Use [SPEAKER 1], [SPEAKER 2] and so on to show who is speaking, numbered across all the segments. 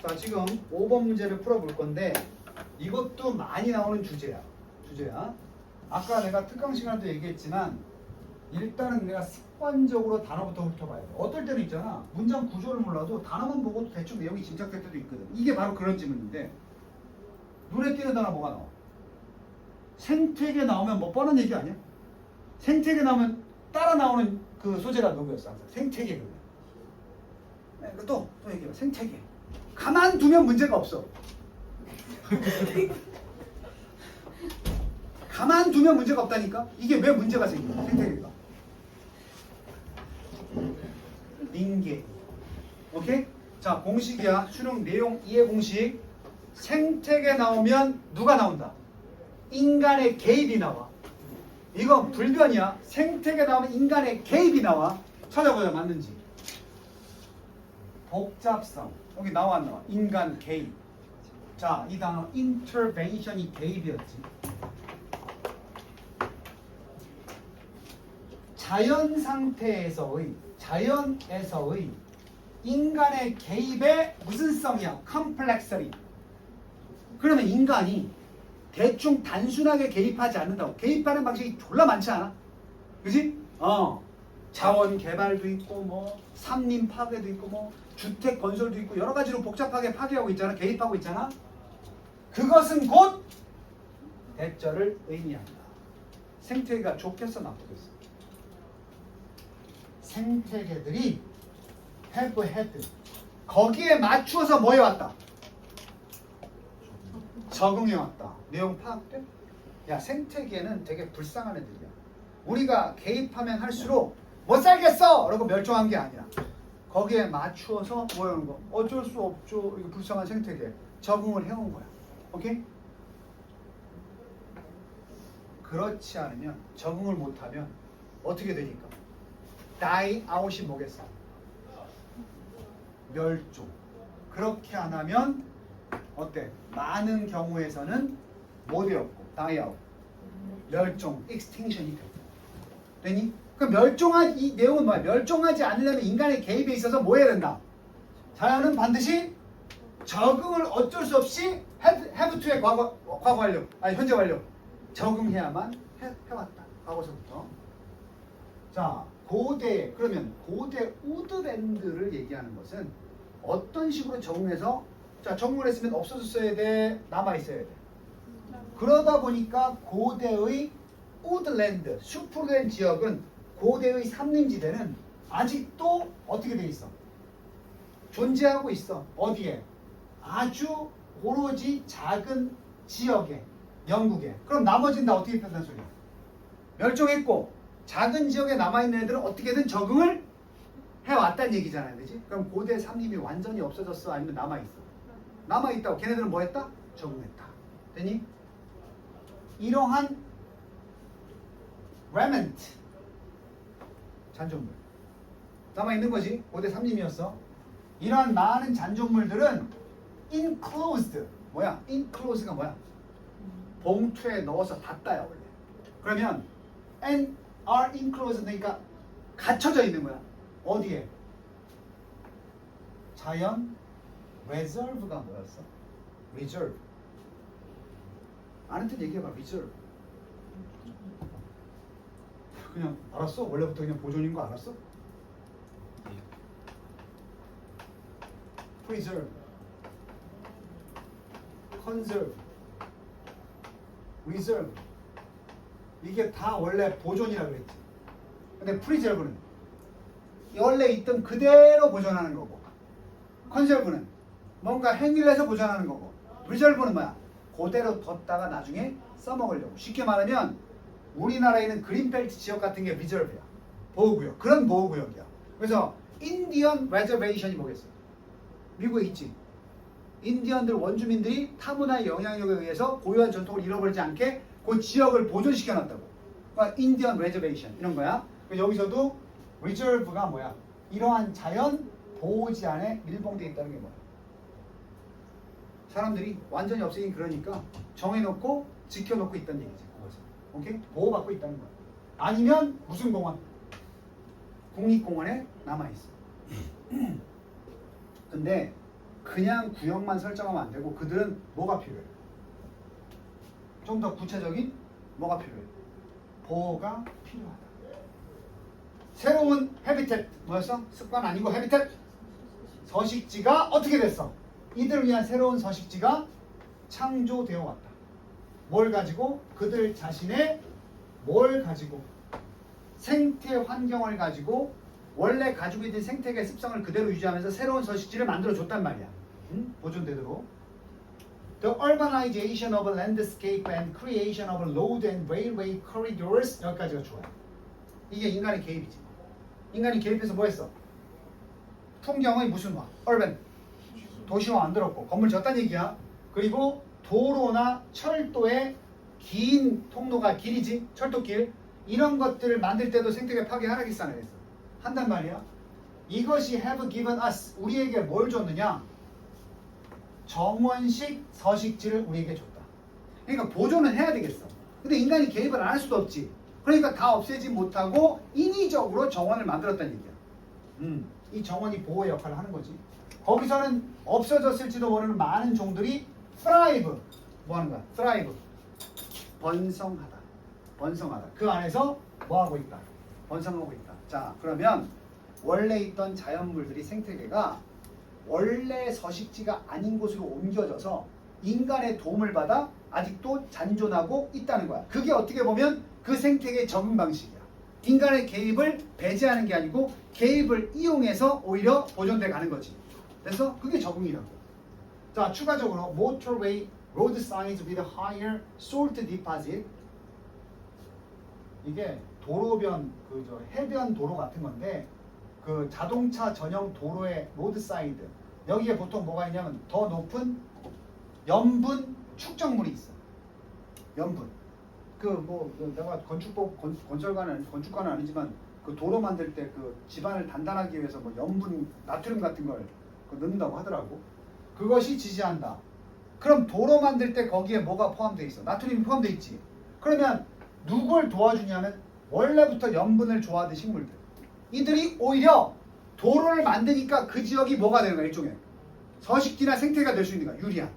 [SPEAKER 1] 자, 지금 5번 문제를 풀어볼 건데 이것도 많이 나오는 주제야. 아까 내가 특강 시간에도 얘기했지만 일단은 내가 습관적으로 단어부터 훑어봐야 돼. 어떨 때는 있잖아. 문장 구조를 몰라도 단어만 보고도 대충 내용이 짐작될 때도 있거든. 이게 바로 그런 질문인데 눈에 띄는 단어 뭐가 나와? 생태계 나오면 뭐 뻔한 얘기 아니야? 생태계 나오면 따라 나오는 그 소재가 누구였어? 항상 생태계 그거. 네, 또 얘기해봐. 생태계. 가만두면 문제가 없어. 가만두면 문제가 없다니까? 이게 왜 문제가 생겨? 생태계가. 링게. 오케이? 자, 공식이야. 수능 내용 이해 공식. 생태계 나오면 누가 나온다? 인간의 개입이 나와. 이건 불변이야. 생태계 나오면 인간의 개입이 나와. 찾아보자 맞는지. 복잡성. 여기 나와 안 나와? 인간 개입. 자, 이 단어 intervention이 개입이었지. 자연에서의 인간의 개입의 무슨 성이야? 컴플렉서리. 그러면 인간이 대충 단순하게 개입하지 않는다고. 개입하는 방식이 졸라 많지 않아? 그지? 자원 개발도 있고 뭐 산림 파괴도 있고 뭐 주택 건설도 있고 여러 가지로 복잡하게 파괴하고 있잖아. 개입하고 있잖아. 그것은 곧 대절을 의미한다. 생태계가 좋겠어 나쁘겠어? 생태계들이 have had 거기에 맞추어서 뭐 해왔다? 적응해왔다. 내용 파악돼? 야, 생태계는 되게 불쌍한 애들이야. 우리가 개입하면 할수록 못 살겠어! 라고 멸종한 게 아니라 거기에 맞추어서 뭐 하는 거? 어쩔 수 없죠. 이거 불쌍한 생태계. 적응을 해온 거야. 오케이? 그렇지 않으면 적응을 못하면 어떻게 되니까? die out이 뭐겠어? 멸종. 그렇게 안 하면 어때? 많은 경우에서는 뭐 되었고? die out. 멸종, extinction이 돼. 되니? 그 멸종한 이 내용은 뭐야? 멸종하지 않으려면 인간의 개입에 있어서 뭐 해야 된다? 자연은 반드시 적응을 어쩔 수 없이 have to의 과거 완료, 아니 현재 완료 적응해야만 해왔다. 과거서부터. 자, 그러면 고대 우드랜드를 얘기하는 것은 어떤 식으로 적응해서 자, 적응을 했으면 없어졌어야 돼? 남아있어야 돼? 그러다 보니까 고대의 우드랜드, 숲으로 된 지역은 고대의 산림지대는 아직도 어떻게 돼 있어? 존재하고 있어. 어디에? 아주 오로지 작은 지역에, 영국에. 그럼 나머지는 다 어떻게 된다는 소리야? 멸종했고 작은 지역에 남아있는 애들은 어떻게든 적응을 해왔다는 얘기잖아요. 그지? 그럼 고대 산림이 완전히 없어졌어? 아니면 남아있어? 남아있다고. 걔네들은 뭐 했다? 적응했다. 되니? 이러한 remnant 잔존물 남아있는 거지. 고대 산림이었어. 이러한 많은 잔존물들은 enclosed 뭐야? enclosed가 뭐야? 봉투에 넣어서 닫다야 원래. 그러면 and are enclosed 그러니까 갇혀져 있는 거야. 어디에? 자연 reserve가 뭐였어? reserve. 아는 뜻 얘기해봐. reserve. 그냥 알았어? 원래부터 그냥 보존인 거 알았어? preserve, conserve, reserve 이게 다 원래 보존이라고 그랬지. 근데 preserve는 원래 있던 그대로 보존하는 거고 conserve는 뭔가 행위를 해서 보존하는 거고 reserve는 뭐야? 그대로 뒀다가 나중에 써먹으려고. 쉽게 말하면 우리나라에 있는 그린벨트 지역 같은 게 reserve야. 보호구역. 그런 보호구역이야. 그래서 인디언 레저베이션이 뭐겠어? 미국에 있지. 인디언들 원주민들이 타문화의 영향력에 의해서 고유한 전통을 잃어버리지 않게 그 지역을 보존시켜 놨다고. 그러니까 인디언 레저베이션 이런 거야. 여기서도 리저브가 뭐야? 이러한 자연 보호지안에 밀봉되어 있다는 게 뭐야? 사람들이 완전히 없애긴 그러니까 정해놓고 지켜놓고 있다는 얘기지. 그것을. 오케이? 보호받고 있다는 거야. 아니면 무슨 공원? 국립공원에 남아있어. 근데 그냥 구역만 설정하면 안 되고 그들은 뭐가 필요해? 좀 더 구체적인 뭐가 필요해? 보호가 필요하다. 새로운 헤비텟 뭐였어? 습관 아니고 헤비텟 서식지가 어떻게 됐어? 이들을 위한 새로운 서식지가 창조되어 왔다. 뭘 가지고? 그들 자신의 뭘 가지고? 생태 환경을 가지고 원래 가지고 있는 생태계의 습성을 그대로 유지하면서 새로운 서식지를 만들어줬단 말이야. 응? 보존되도록. The urbanization of a landscape and creation of road and railway corridors 여기까지가 좋아요. 이게 인간의 개입이지. 인간이 개입해서 뭐 했어? 풍경의 무슨 화? urban. 도시화 만들었고 건물 졌다는 얘기야. 그리고 도로나 철도의 긴 통로가 길이지. 철도길. 이런 것들을 만들 때도 생태계 파괴 하락했어 안 했어? 한단 말이야. 이것이 have given us 우리에게 뭘 줬느냐? 정원식 서식지를 우리에게 줬다. 그러니까 보존은 해야 되겠어. 근데 인간이 개입을 안 할 수도 없지. 그러니까 다 없애지 못하고 인위적으로 정원을 만들었다는 얘기야. 이 정원이 보호의 역할을 하는 거지. 거기서는 없어졌을지도 모르는 많은 종들이 thrive 뭐 하는 거야? thrive 번성하다. 번성하다. 그 안에서 뭐 하고 있다? 번성하고 있다. 자, 그러면 원래 있던 자연물들이 생태계가 원래 서식지가 아닌 곳으로 옮겨져서 인간의 도움을 받아 아직도 잔존하고 있다는 거야. 그게 어떻게 보면 그 생태계의 적응 방식이야. 인간의 개입을 배제하는 게 아니고 개입을 이용해서 오히려 보존돼 가는 거지. 그래서 그게 적응이라고. 자, 추가적으로 motorway road signs with higher salt deposit 이게 도로변 그저 해변 도로 같은 건데 그 자동차 전용 도로의 로드 사이드 여기에 보통 뭐가 있냐면 더 높은 염분 축적물이 있어. 염분. 내가 건축가는 아니지만 그 도로 만들 때 그 집안을 단단하기 위해서 뭐 염분 나트륨 같은 걸 넣는다고 하더라고. 그것이 지지한다. 그럼 도로 만들 때 거기에 뭐가 포함되어 있어? 나트륨이 포함되어 있지. 그러면 누굴 도와주냐면 원래부터 염분을 좋아하던 식물들. 이들이 오히려 도로를 만드니까 그 지역이 뭐가 되는 거야? 일종의 서식지나 생태가 될 수 있는 거야. 유리한.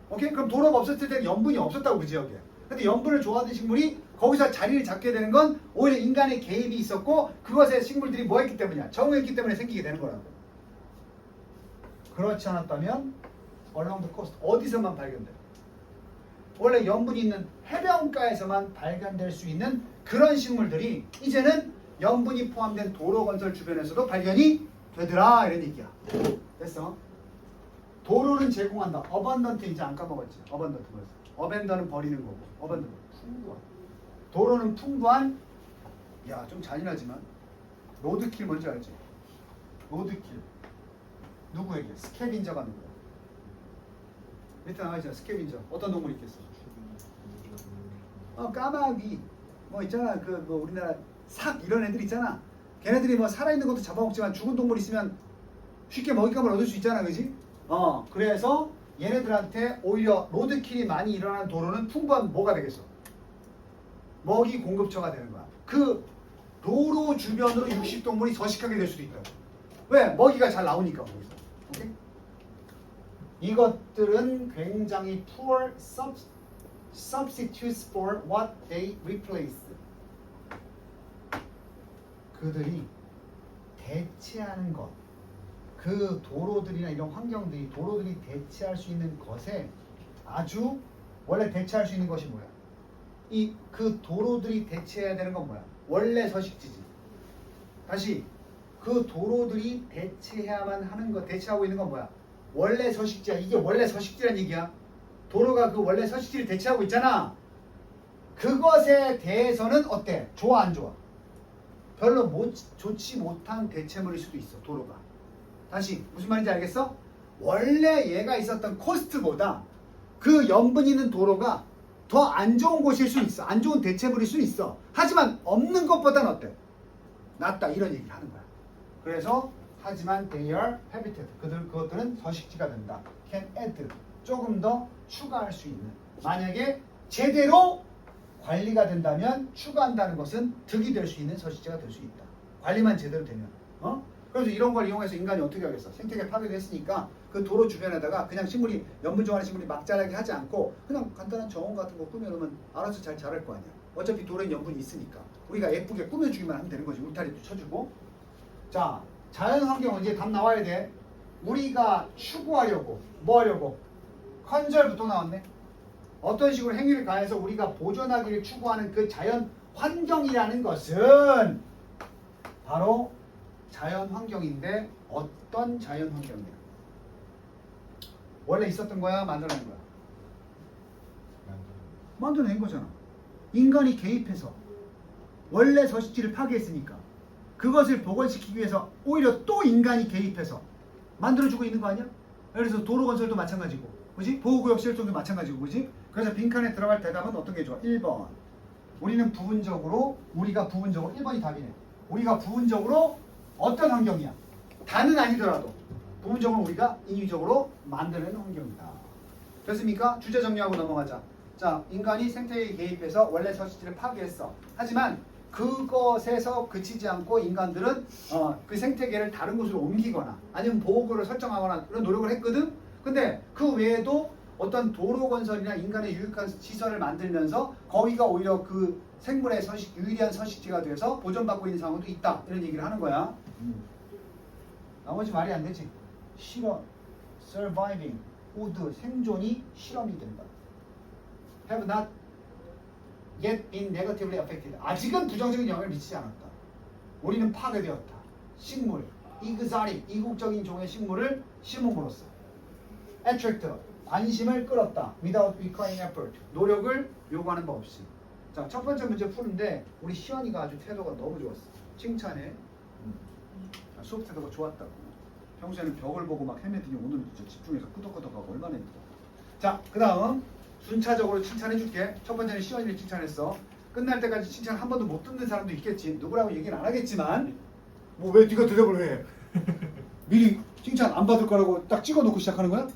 [SPEAKER 1] 오케이? 그럼 도로가 없었을 때는 염분이 없었다고 그 지역에. 근데 염분을 좋아하던 식물이 거기서 자리를 잡게 되는 건 오히려 인간의 개입이 있었고 그것에 식물들이 뭐 했기 때문이야? 적응했기 때문에 생기게 되는 거라고. 그렇지 않았다면 along the coast 어디서만 발견돼? 원래 염분이 있는 해변가에서만 발견될 수 있는 그런 식물들이 이제는 염분이 포함된 도로 건설 주변에서도 발견이 되더라 이런 얘기야. 됐어? 도로는 제공한다. abundant 이제 안 까먹었지. abundant 뭐였어? abandon은 버리는 거고 abundant 풍부한. 도로는 풍부한. 야, 좀 잔인하지만 로드킬 뭔지 알지? 로드킬 누구에게? 스캐빈저가 누구야? 밑에 나와있잖아. 스캐빈저 어떤 동물이 있겠어? 까마귀 뭐 있잖아. 뭐 우리나라 삭 이런 애들 있잖아. 걔네들이 뭐 살아있는 것도 잡아먹지만 죽은 동물 있으면 쉽게 먹잇감을 얻을 수 있잖아. 그지? 그래서 얘네들한테 오히려 로드킬이 많이 일어나는 도로는 풍부한 뭐가 되겠어? 먹이 공급처가 되는 거야. 그 도로 주변으로 육식동물이 서식하게 될 수도 있다고. 왜? 먹이가 잘 나오니까 거기서. 오케이? 이것들은 굉장히 poor substitutes for what they replace. 그들이 대체하는 것, 그 도로들이나 이런 환경들이 도로들이 대체할 수 있는 것에 아주 원래 대체할 수 있는 것이 뭐야? 그 도로들이 대체해야 되는 건 뭐야? 원래 서식지지. 다시 그 도로들이 대체해야만 하는 것, 대체하고 있는 건 뭐야? 원래 서식지야. 이게 원래 서식지란 얘기야. 도로가 그 원래 서식지를 대체하고 있잖아. 그것에 대해서는 어때? 좋아 안 좋아? 별로 좋지 못한 대체물일 수도 있어. 도로가. 다시 무슨 말인지 알겠어? 원래 얘가 있었던 코스트보다 그 염분 있는 도로가 더 안 좋은 곳일 수 있어. 안 좋은 대체물일 수 있어. 하지만 없는 것보다는 어때? 낫다 이런 얘기를 하는 거야. 그래서 하지만 they are habitat. 그것들은 서식지가 된다. can add. 조금 더 추가할 수 있는. 만약에 제대로 관리가 된다면 추가한다는 것은 득이 될 수 있는 서식지가 될 수 있다. 관리만 제대로 되면. 그래서 이런 걸 이용해서 인간이 어떻게 하겠어? 생태계 파괴됐으니까 그 도로 주변에다가 그냥 식물이 연분 좋아하는 식물이 막 자라게 하지 않고 그냥 간단한 정원 같은 거 꾸며놓으면 알아서 잘 자랄 거 아니야. 어차피 도로에 연분이 있으니까 우리가 예쁘게 꾸며주기만 하면 되는 거지. 울타리도 쳐주고. 자, 자연환경 이제 답 나와야 돼. 우리가 추구하려고 뭐 하려고? 컨설부터 나왔네. 어떤 식으로 행위를 가해서 우리가 보존하기를 추구하는 그 자연 환경이라는 것은 바로 자연 환경인데 어떤 자연 환경이야? 원래 있었던 거야? 만들어낸 거야? 만들어낸 거잖아. 인간이 개입해서 원래 서식지를 파괴했으니까 그것을 복원시키기 위해서 오히려 또 인간이 개입해서 만들어주고 있는 거 아니야? 그래서 도로 건설도 마찬가지고, 그지? 보호구역 실정도 마찬가지고, 그지? 그래서 빈칸에 들어갈 대답은 어떤 게 좋아? 1번. 우리가 부분적으로 1번이 답이네. 우리가 부분적으로 어떤 환경이야? 다는 아니더라도 부분적으로 우리가 인위적으로 만드는 환경이다. 됐습니까? 주제 정리하고 넘어가자. 자, 인간이 생태계에 개입해서 원래 서식지를 파괴했어. 하지만 그것에서 그치지 않고 인간들은 그 생태계를 다른 곳으로 옮기거나 아니면 보호구를 설정하거나 그런 노력을 했거든. 근데 그 외에도 어떤 도로 건설이나 인간의 유익한 시설을 만들면서 거기가 오히려 그 생물의 유일한 서식지가 돼서 보존받고 있는 상황도 있다. 이런 얘기를 하는 거야. 나머지 말이 안 되지. 실험, surviving, would, 생존이 실험이 된다. have not yet been negatively affected. 아직은 부정적인 영향을 미치지 않았다. 우리는 파괴되었다. 식물, exotic, 이국적인 종의 식물을 심음으로써 attract, 관심을 끌었다. without requiring effort, 노력을 요구하는 법 없이. 자, 첫 번째 문제 푸는데 우리 시연이가 아주 태도가 너무 좋았어. 칭찬해. 수업 태도가 좋았다고. 평소에는 벽을 보고 막 헤매더니 오늘은 진짜 집중해서 끄덕끄덕하고 얼마나 예쁘다. 자, 그 다음 순차적으로 칭찬해 줄게. 첫 번째는 시연이를 칭찬했어. 끝날 때까지 칭찬 한 번도 못 듣는 사람도 있겠지. 누구라고 얘기는 안 하겠지만 뭐 왜 네가 대답을 해? 미리 칭찬 안 받을 거라고 딱 찍어놓고 시작하는 거야?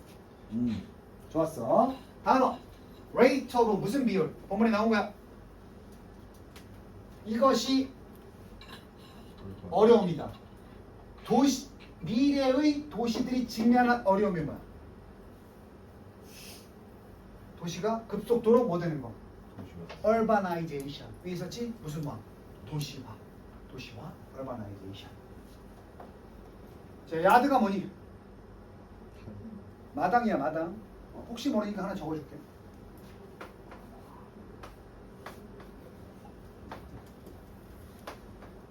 [SPEAKER 1] 좋았어. 단어 rate of 무슨 비율? 본문에 나온 거야. 이것이 어려움이다. 미래의 도시들이 직면한 어려움이 뭐야? 도시가 급속도로 뭐 되는 거? urbanization. 왜 있었지? 무슨 뭐? 도시화. urbanization. 자, 야드가 뭐니? 마당이야, 마당. 혹시 모르니까 하나 적어줄게.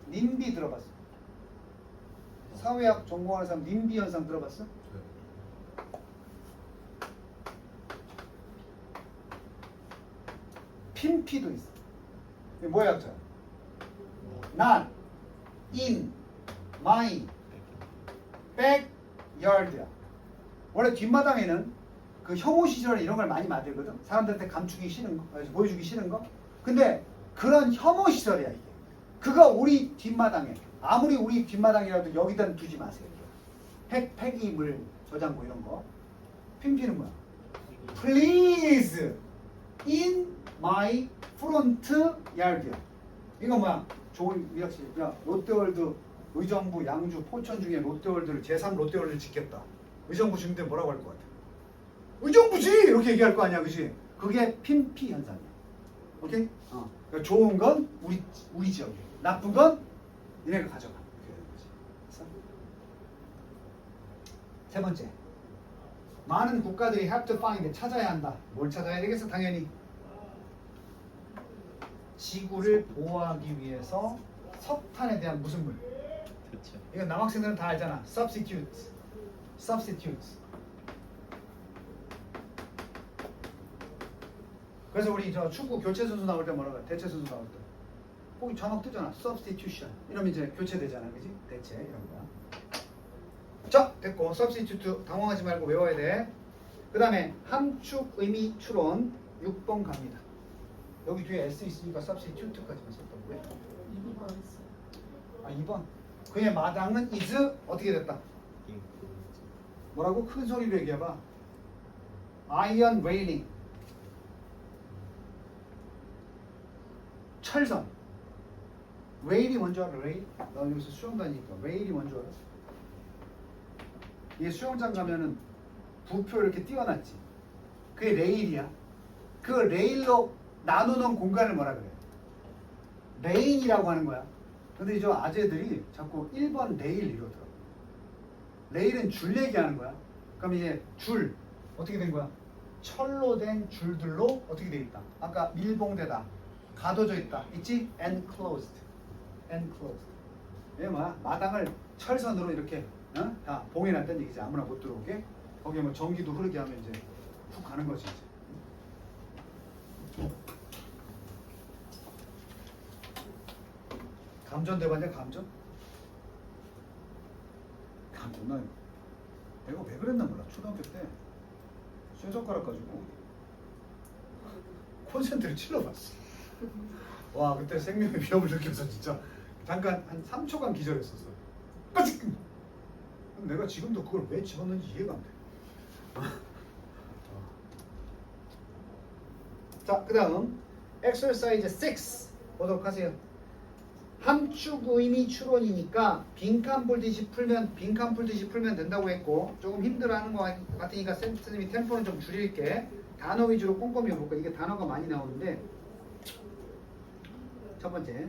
[SPEAKER 1] 님비 들어봤어? 사회학 전공하는 사람 님비 현상 들어봤어? 핀피도 있어. 이게 뭐야, 학자? Not in my backyard야. 원래 뒷마당에는 그 혐오 시설 이런 걸 많이 만들거든. 사람들한테 감추기 싫은 거, 보여주기 싫은 거. 근데 그런 혐오 시설이야 이게. 그거 우리 뒷마당에 아무리 우리 뒷마당이라도 여기다 두지 마세요. 폐기물 저장고 이런 거. 핀피는 뭐야? Please in my front yard야. 이거 뭐야? 좋은 미학실. 야, 롯데월드 의정부 양주 포천 중에 롯데월드를 제3 롯데월드를 짓겠다. 의정부 주민들 뭐라고 할 것 같아? 의정부지! 이렇게 얘기할 거 아니야, 그지? 그게 핀피 현상이야. 오케이? 그러니까 좋은 건 우리 지역에, 나쁜 건 니네가 가져가. 이렇게 되는 거지. 그래서 세 번째, 많은 국가들이 have to find, 찾아야 한다. 뭘 찾아야 되겠어? 당연히 지구를 보호하기 위해서 석탄에 대한 무슨 물?
[SPEAKER 2] 그렇죠.
[SPEAKER 1] 이건 남학생들은 다 알잖아. substitutes. 그래서 우리 저 축구 교체 선수 나올 때 뭐라고 해? 대체 선수 나올 때 거기 자막 뜨잖아. substitution. 이러면 이제 교체되잖아, 그지? 대체 이런 거. 자, 됐고 substitute 당황하지 말고 외워야 돼. 그 다음에 함축 의미 추론 6번 갑니다. 여기 뒤에 S 있으니까 substitute까지만 썼다고요?
[SPEAKER 3] 2번 했어요.
[SPEAKER 1] 아, 2번. 그의 마당은 is 어떻게 됐다? 뭐라고? 큰 소리로 얘기해봐. iron railing. 철선. 레일이 뭔지 알아? 레일? 나 여기서 수영 다니니까 레일이 뭔지 알아? 이게 수영장 가면은 부표 이렇게 띄워놨지. 그게 레일이야. 그 레일로 나누는 공간을 뭐라 그래? 레인이라고 하는 거야. 근데 저 아재들이 자꾸 1번 레일 이러더라고. 레일은 줄 얘기하는 거야. 그럼 이제 줄 어떻게 된 거야? 철로 된 줄들로 어떻게 돼 있다? 아까 밀봉되다, 가둬져 있다, 있지? enclosed, enclosed. 얘 뭐야? 마당을 철선으로 이렇게 다 봉해놨다는 얘기지. 아무나 못 들어오게. 거기에 뭐 전기도 흐르게 하면 이제 훅 가는 거지 이제. 감전돼봤냐 감전? 감전은 내가 왜 그랬나 몰라. 초등학교 때 쇠젓가락 가지고 콘센트를 찔러봤어. 와 그때 생명의 위협을 느껴서 진짜 잠깐 한 3초간 기절했었어. 빠직! 내가 지금도 그걸 왜 집었는지 이해가 안 돼. 자, 그 다음 exercise 6 보도록 하세요. 함축 의미 추론이니까 빈칸 풀듯이 풀면 된다고 했고, 조금 힘들어하는 것 같으니까 선생님이 템포는 좀 줄일게. 단어 위주로 꼼꼼히 해볼까. 이게 단어가 많이 나오는데, 첫 번째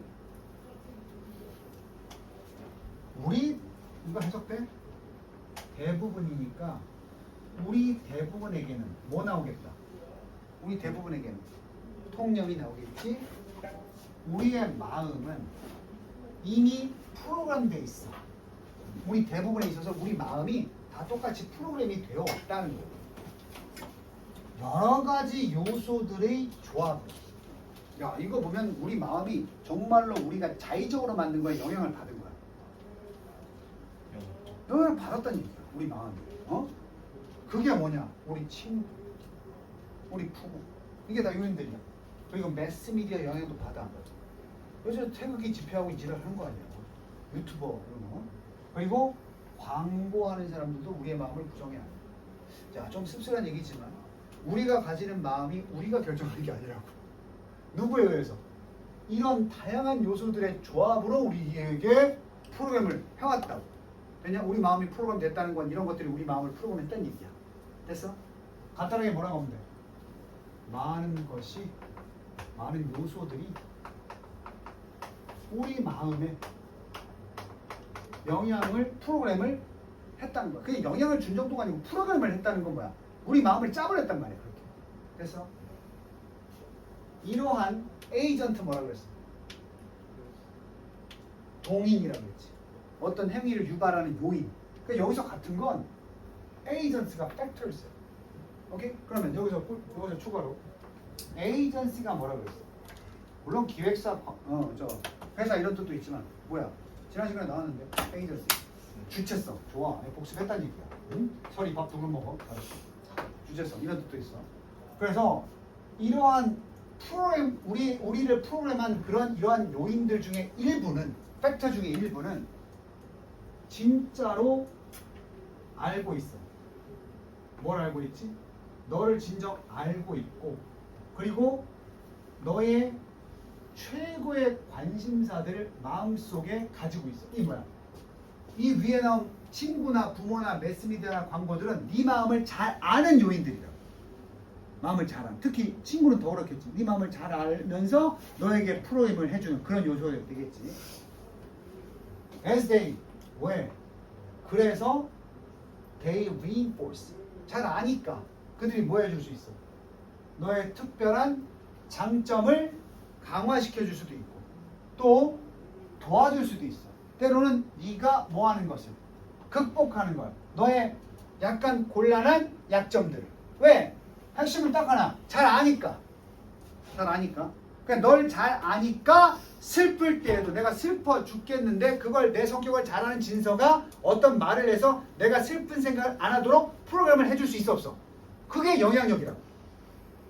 [SPEAKER 1] 우리 이거 해석돼? 대부분이니까 우리 대부분에게는 뭐 나오겠다? 우리 대부분에게는 통념이 나오겠지. 우리의 마음은 이미 프로그램돼 있어. 우리 대부분에 있어서 우리 마음이 다 똑같이 프로그램이 되어 왔다는 거예요. 여러 가지 요소들의 조합. 야, 이거 보면 우리 마음이 정말로 우리가 자의적으로 만든 거에 영향을 받은 거야. 영향을 받았다는 얘기야. 우리 마음이. 그게 뭐냐? 우리 친구, 우리 부부. 이게 다 요인들이야. 그리고 매스미디어 영향도 받아. 요새 태극기 집회하고 이 지랄 하는 거 아니야. 유튜버 이런 거. 그리고 광고하는 사람들도 우리의 마음을 부정해. 자, 좀 씁쓸한 얘기지만 우리가 가지는 마음이 우리가 결정하는 게 아니라고. 누구에 의해서? 이런 다양한 요소들의 조합으로 우리에게 프로그램을 해왔다고. 왜냐? 우리 마음이 프로그램 됐다는 건 이런 것들이 우리 마음을 프로그램했다는 얘기야. 됐어? 간단하게 뭐라고 하면 돼? 많은 요소들이 우리 마음에 프로그램을 했다는 거야. 그게 영향을 준 정도가 아니고 프로그램을 했다는 건 뭐야? 우리 마음을 짜버렸단 말이야. 그렇게. 그래서 이러한 에이전트 뭐라고 그랬어? 동인이라고 했지. 어떤 행위를 유발하는 요인. 그러니까 여기서 같은 건 에이전트가 팩터스야. 오케이? 그러면 여기서 추가로 에이전시가 뭐라고 그랬어? 물론 기획사, 회사 이런 뜻도 있지만 뭐야? 지난 시간에 나왔는데 에이전시. 주체성. 좋아. 복습했다는 얘기야. 응? 설이 밥 두 그릇 먹어. 알았어. 주체성 이런 뜻도 있어. 그래서 이러한 프로그램 우리를 프로그램한 이러한 요인들 중에 일부는 팩터 중에 일부는 진짜로 알고 있어. 뭘 알고 있지? 너를 진정 알고 있고, 그리고 너의 최고의 관심사들을 마음속에 가지고 있어. 이 뭐야? 이 위에 나온 친구나 부모나 매스미디어나 광고들은 네 마음을 잘 아는 요인들이다. 마음을 잘 아는. 특히 친구는 더 그렇겠지. 네 마음을 잘 알면서 너에게 프로그램을 해주는 그런 요소가 되겠지. As they. 왜? 그래서 they reinforce. 잘 아니까 그들이 뭐 해줄 수 있어? 너의 특별한 장점을 강화시켜 줄 수도 있고 또 도와줄 수도 있어. 때로는 네가 뭐 하는 것을 극복하는 거야. 너의 약간 곤란한 약점들을. 왜? 핵심을 딱 하나. 잘 아니까. 그러니까 널 잘 아니까 슬플 때에도 내가 슬퍼 죽겠는데 그걸 내 성격을 잘 아는 진서가 어떤 말을 해서 내가 슬픈 생각을 안 하도록 프로그램을 해줄 수 있어 없어? 그게 영향력이라고.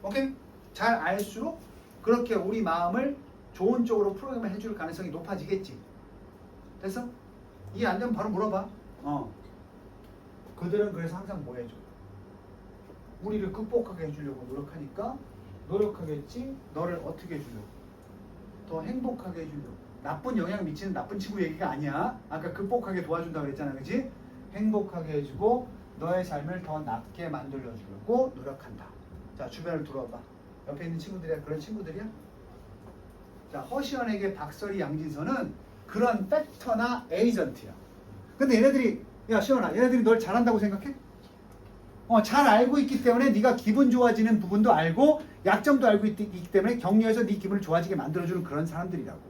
[SPEAKER 1] 오케이? 잘 알수록 그렇게 우리 마음을 좋은 쪽으로 프로그램을 해줄 가능성이 높아지겠지. 됐어? 이해 안 되면 바로 물어봐. 그들은 그래서 항상 뭐 해줘? 우리를 극복하게 해주려고 노력하니까 노력하겠지. 너를 어떻게 해주려고? 더 행복하게 해주려고. 나쁜 영향 미치는 나쁜 친구 얘기가 아니야. 아까 극복하게 도와준다고 그랬잖아. 그치? 행복하게 해주고 너의 삶을 더 낫게 만들어주려고 노력한다. 자, 주변을 둘러봐. 옆에 있는 친구들이야? 그런 친구들이야? 자, 허시연에게 박설이, 양진서는 그런 팩터나 에이전트야. 근데 얘네들이, 야 시연아, 얘네들이 널 잘한다고 생각해? 잘 알고 있기 때문에 네가 기분 좋아지는 부분도 알고 약점도 알고 있기 때문에 격려해서 네 기분을 좋아지게 만들어주는 그런 사람들이라고.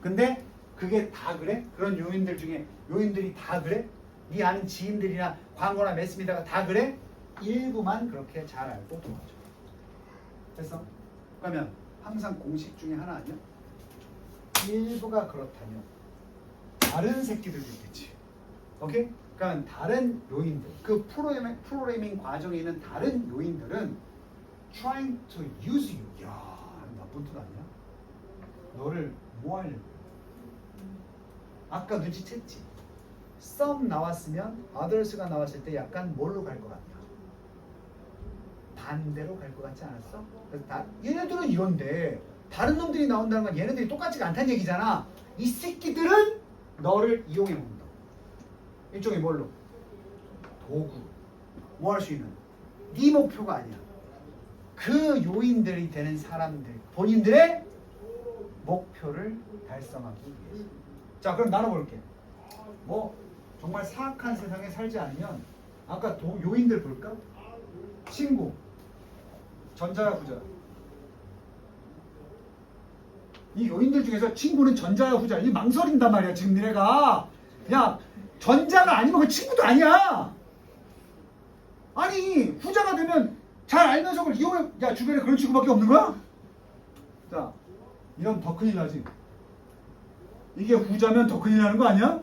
[SPEAKER 1] 근데 그게 다 그래? 그런 요인들 중에 요인들이 다 그래? 네 아는 지인들이나 광고나 매스미디어가 다 그래? 일부만 그렇게 잘 알고 도와줘. 됐어? 그러면 항상 공식 중에 하나 아니야? 일부가 그렇다면 다른 새끼들도 있겠지. 오케이? 그러니까 다른 요인들, 그 프로그래밍 과정에 있는 다른 요인들은 trying to use you. 야, 나쁜 뜻 아니야? 너를 뭐 하려고? 아까 눈치챘지? some 나왔으면 others가 나왔을 때 약간 뭘로 갈 것 같냐? 반대로 갈 것 같지 않았어? 그래서 얘네들은 이런데 다른 놈들이 나온다는 건 얘네들이 똑같지가 않다는 얘기잖아. 이 새끼들은 너를 이용해 먹는다. 일종의 뭘로? 도구. 뭐 할 수 있는? 네 목표가 아니야. 그 요인들이 되는 사람들, 본인들의 목표를 달성하기 위해서. 자, 그럼 나눠볼게. 뭐 정말 사악한 세상에 살지 않으면 아까 요인들 볼까? 친구, 전자야 후자. 이 요인들 중에서 친구는 전자야 후자. 이 망설인단 말이야 지금 니네가. 야, 전자가 아니면 그 친구도 아니야. 아니 후자가 되면 잘 알면서 그걸 이용해. 야, 주변에 그런 친구밖에 없는 거야? 자, 이러면 더 큰일 나지. 이게 후자면 더 큰일 나는 거 아니야?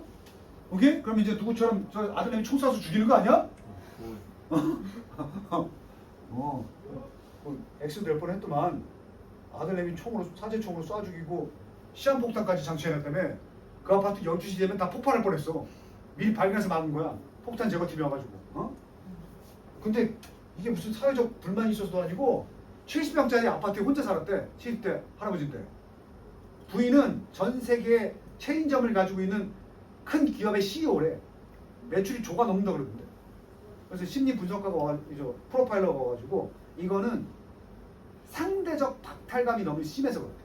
[SPEAKER 1] 오케이? 그럼 이제 누구처럼 저 아들내미 총 쏴서 죽이는 거 아니야? X 될 뻔했더만. 아들내미 총으로, 사제총으로 쏴 죽이고 시한폭탄까지 장치해놨다며. 그 아파트 12시 되면 다 폭발할 뻔했어. 미리 발견해서 막은 거야. 폭탄 제거팀이 와가지고. 근데 이게 무슨 사회적 불만이 있어서도 아니고 70평짜리 아파트에 혼자 살았대. 70대 할아버지인데. 부인은 전 세계 체인점을 가지고 있는 큰 기업의 CEO래. 매출이 조가 넘는다 그러던데. 그래서 심리 분석가가 와가지고 프로파일러가 와가지고 이거는 상대적 박탈감이 너무 심해서 그렇대.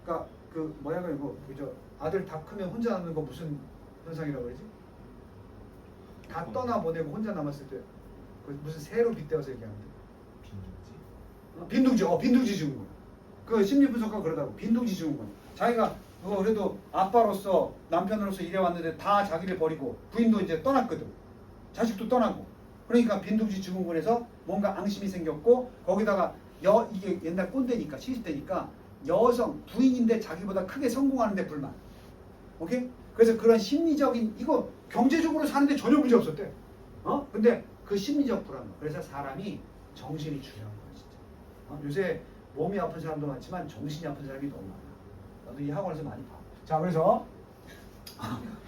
[SPEAKER 1] 그러니까 그 뭐야 이거 그죠? 아들 다 크면 혼자 남는 거 무슨 현상이라고 그러지? 다 떠나 보내고 혼자 남았을 때 그 무슨 새로 빗대어서 얘기하는데. 빈둥지. 빈둥지 증후군. 그 심리 분석가가 그러다고. 빈둥지 증후군. 자기가 그래도 아빠로서 남편으로서 일해왔는데 다 자기를 버리고 부인도 이제 떠났거든. 자식도 떠나고. 그러니까 빈둥지 증후군에서 뭔가 앙심이 생겼고 거기다가 이게 옛날 꼰대니까 70대니까 여성 부인인데 자기보다 크게 성공하는데 불만. 오케이? 그래서 그런 심리적인 이거 경제적으로 사는데 전혀 문제 없었대. 근데 그 심리적 불안. 그래서 사람이 정신이 중요한 거야 진짜. 요새 몸이 아픈 사람도 많지만 정신이 아픈 사람이 너무 많아. 나도 이 학원에서 많이 봐. 자, 그래서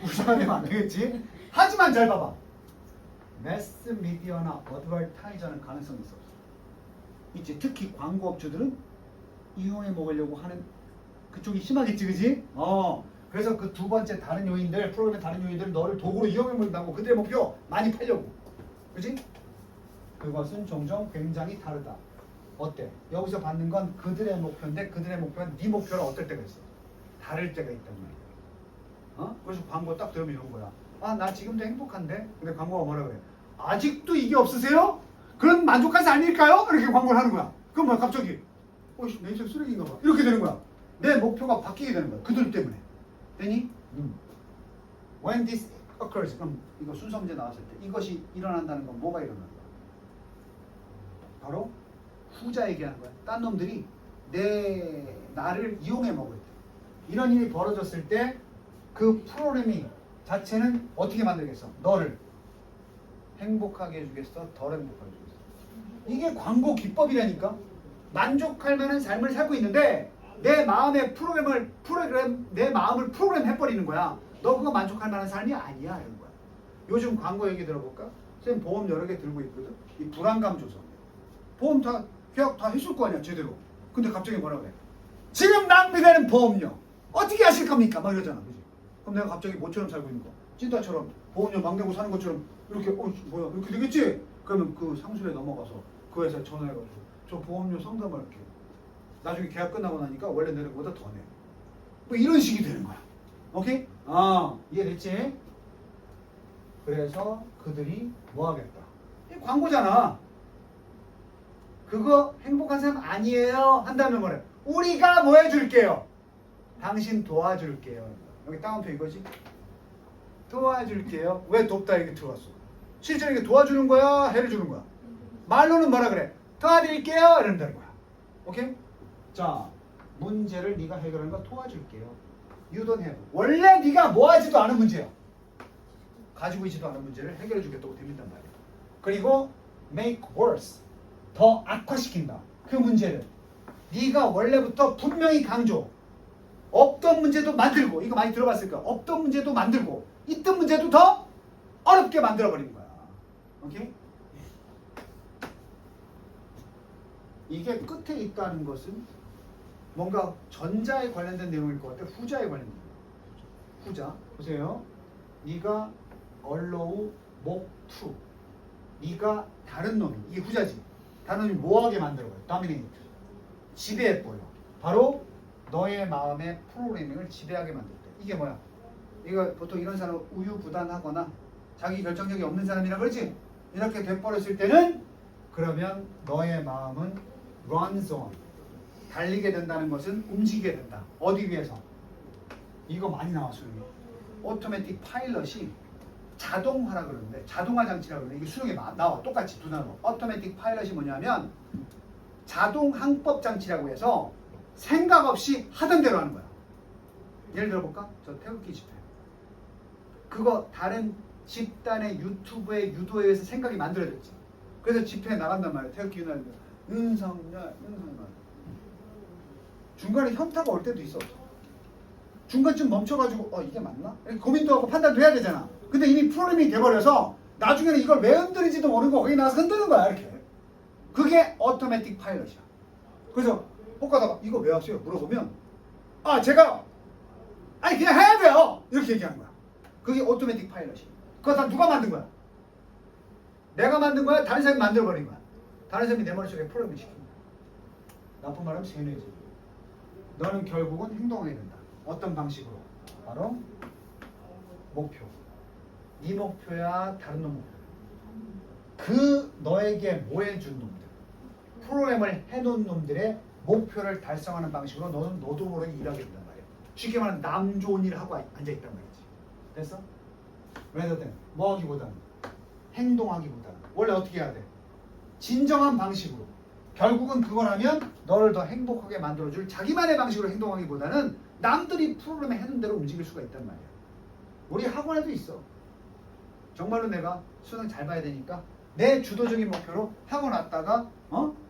[SPEAKER 1] 우상하면 안 되겠지. 하지만 잘 봐봐. 매스 미디어나 어드버타이저는 가능성이 있어. 있지. 특히 광고업주들은 이용해 먹으려고 하는 그쪽이 심하겠지, 그지? 그래서 그 두 번째 다른 요인들, 프로그램의 다른 요인들은 너를 도구로 이용해 먹는다고. 그들의 목표 많이 팔려고, 그지? 그것은 종종 굉장히 다르다. 어때? 여기서 받는 건 그들의 목표인데 그들의 목표는 네 목표랑 어떨 때가 있어? 다를 때가 있단 말이야. 그래서 광고 딱 들으면 이런 거야. 나 지금도 행복한데? 근데 광고가 뭐라 그래? 아직도 이게 없으세요? 그런 만족한 삶일까요? 이렇게 광고를 하는 거야. 그럼 뭐야 갑자기 내 인생 쓰레기인가 봐. 이렇게 되는 거야. 내 목표가 바뀌게 되는 거야. 그들 때문에. 되니? When this occurs, 그럼 이거 순서 문제 나왔을 때 이것이 일어난다는 건 뭐가 일어나는 거야? 바로 후자 얘기하는 거야. 딴 놈들이 나를 이용해 먹을 때 이런 일이 벌어졌을 때 그 프로그래밍 자체는 어떻게 만들겠어? 너를 행복하게 해주겠어? 덜 행복하게 해주겠어? 이게 광고 기법이라니까. 만족할 만한 삶을 살고 있는데 내 마음의 내 마음을 프로그램 해버리는 거야. 너 그거 만족할 만한 삶이 아니야 이런 거야. 요즘 광고 얘기 들어볼까? 선생님 보험 여러 개 들고 있거든. 이 불안감 조성. 보험 다 계약 다 했을 거 아니야 제대로. 근데 갑자기 뭐라 그래? 지금 낭비되는 보험료 어떻게 하실 겁니까? 막 이러잖아, 그지? 그럼 내가 갑자기 모처럼 살고 있는 거 찐따처럼 보험료 막 내고 사는 것처럼 이렇게 뭐야 이렇게 되겠지? 그러면 그 상술에 넘어가서 그 회사에 전화해가지고 저 보험료 상담할게요. 나중에 계약 끝나고 나니까 원래 내는 것보다 더 내. 뭐 이런 식이 되는 거야. 오케이? 이해됐지? 그래서 그들이 뭐 하겠다. 이 광고잖아. 그거 행복한 삶 아니에요. 한다면 뭐래? 우리가 뭐 해줄게요? 당신 도와줄게요. 여기 따옴표 이거지? 도와줄게요. 왜 돕다 이렇게 들어왔어? 실제로 이게 도와주는 거야? 해를 주는 거야? 말로는 뭐라 그래? 도와드릴게요. 이런다는 거야. 오케이? 자, 문제를 네가 해결하는 거 도와줄게요. You don't have. 원래 네가 뭐 하지도 않은 문제야. 가지고 있지도 않은 문제를 해결해 주겠다고 됩니다 말이야. 그리고 make worse. 더 악화시킨다. 그 문제를. 네가 원래부터 분명히 강조. 없던 문제도 만들고. 이거 많이 들어봤을 거야. 없던 문제도 만들고. 있던 문제도 더 어렵게 만들어버린 거야. 오케이? 이게 끝에 있다는 것은 뭔가 전자에 관련된 내용일 것 같아. 후자에 관련된 내용. 후자. 보세요. 네가 allow 목 to. 네가 다른 놈이. 이게 후자지. 다른 놈이 뭐하게 만들어요? dominate. 지배해버려. 바로 너의 마음의 프로그래밍을 지배하게 만들 때. 이게 뭐야? 이거 보통 이런 사람은 우유부단하거나 자기 결정력이 없는 사람이라 그러지? 이렇게 돼버렸을 때는 그러면 너의 마음은 runs on. 달리게 된다는 것은 움직이게 된다. 어디 위해서? 이거 많이 나왔어요. 오토매틱 파일럿이 자동화라 그러는데 자동화 장치라 그러는데 이게 수능에 나와. 똑같이 두 단어. 오토매틱 파일럿이 뭐냐면 자동 항법 장치라고 해서 생각 없이 하던 대로 하는 거야. 예를 들어볼까? 저 태극기 집회. 그거 다른 집단의 유튜브의 유도에 의해서 생각이 만들어졌지. 그래서 집회에 나간단 말이야. 태극기 유날 윤석열. 중간에 현타가 올 때도 있어. 중간쯤 멈춰가지고 이게 맞나? 이렇게 고민도 하고 판단도 해야 되잖아. 근데 이미 프로그래밍이 돼버려서 나중에는 이걸 왜 흔들리지도 모르고 거기 나와서 흔드는 거야. 이렇게. 그게 오토매틱 파일럿이야. 그래서 혹가다가 이거 왜 하세요? 물어보면 제가 그냥 해야 돼요. 이렇게 얘기하는 거야. 그게 오토매틱 파일럿이야. 그거 다 누가 만든 거야? 내가 만든 거야? 다른 사람이 만들어버린 거야? 다른 사람이 내 머릿속에 프로그래밍 시킨 거야. 나쁜 말하면 세뇌지. 너는 결국은 행동하게 된다. 어떤 방식으로? 바로 목표. 네 목표야 다른 놈 목표. 그 너에게 뭐 해준 놈들, 프로그램을 해놓은 놈들의 목표를 달성하는 방식으로 너는 너도 모르게 일하게 된단 말이야. 쉽게 말하면 남 좋은 일을 하고 앉아있단 말이지. 됐어? rather than 뭐 하기보다는 행동하기보다는 원래 어떻게 해야 돼? 진정한 방식으로. 결국은 그걸 하면 너를 더 행복하게 만들어줄 자기만의 방식으로 행동하기보다는 남들이 프로그램에 해놓은 대로 움직일 수가 있단 말이야. 우리 학원에도 있어. 정말로 내가 수능 잘 봐야 되니까 내 주도적인 목표로 학원 왔다가